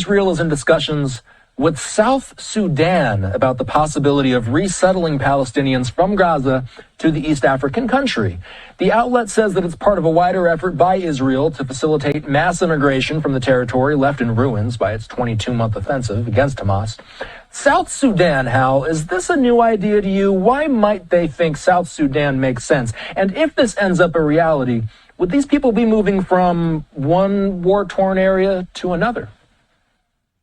Israel is in discussions with South Sudan about the possibility of resettling Palestinians from Gaza to the East African country. The outlet says that it's part of a wider effort by Israel to facilitate mass immigration from the territory left in ruins by its 22-month offensive against Hamas. South Sudan, Hal, is this a new idea to you? Why might they think South Sudan makes sense? And if this ends up a reality, would these people be moving from one war-torn area to another?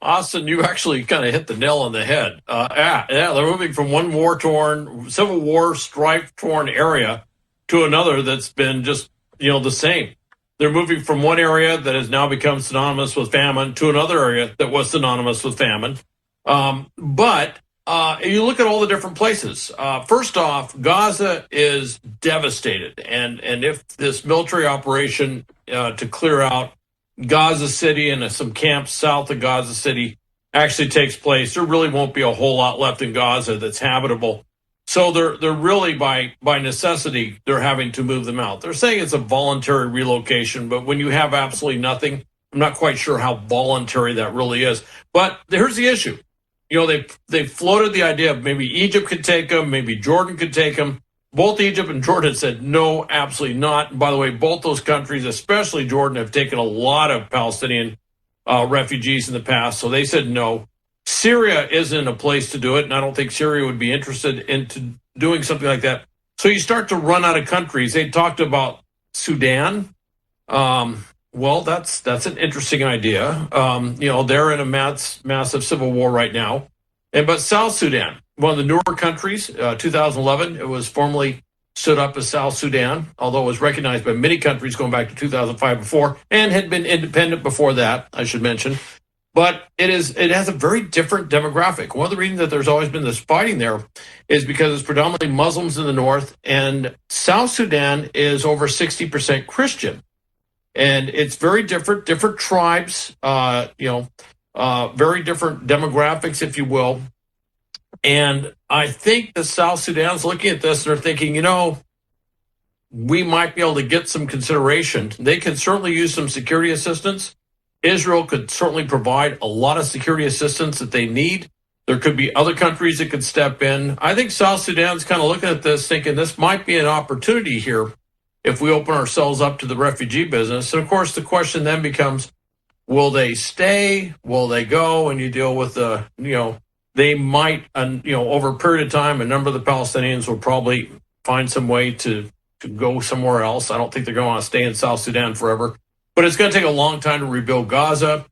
Austin, you actually kind of hit the nail on the head. They're moving from one war-torn, Civil War strife-torn area to another that's been just, the same. They're moving from one area that has now become synonymous with famine to another area that was synonymous with famine. But you look at all the different places. First off, Gaza is devastated. And if this military operation to clear out Gaza City and some camps south of Gaza City actually takes place, there really won't be a whole lot left in Gaza that's habitable. So they're really by necessity, they're having to move them out. They're saying it's a voluntary relocation, but when you have absolutely nothing, I'm not quite sure how voluntary that really is. But here's the issue. They floated the idea of maybe Egypt could take them, maybe Jordan could take them. Both Egypt and Jordan said, no, absolutely not. And by the way, both those countries, especially Jordan, have taken a lot of Palestinian refugees in the past. So they said no. Syria isn't a place to do it, and I don't think Syria would be interested into doing something like that. So you start to run out of countries. They talked about Sudan. Well, that's an interesting idea. They're in a massive civil war right now. But South Sudan, one of the newer countries, 2011, it was formally stood up as South Sudan, although it was recognized by many countries going back to 2005 before, and had been independent before that, I should mention. But it has a very different demographic. One of the reasons that there's always been this fighting there is because it's predominantly Muslims in the north, and South Sudan is over 60% Christian. And it's very different tribes, very different demographics, if you will. And I think the South Sudan's looking at this and they're thinking, we might be able to get some consideration. They can certainly use some security assistance. Israel could certainly provide a lot of security assistance that they need. There could be other countries that could step in. I think South Sudan's kind of looking at this thinking this might be an opportunity here if we open ourselves up to the refugee business. And of course, the question then becomes, will they stay? Will they go? And you deal with they might, over a period of time, a number of the Palestinians will probably find some way to go somewhere else. I don't think they're going to want to stay in South Sudan forever. But it's going to take a long time to rebuild Gaza.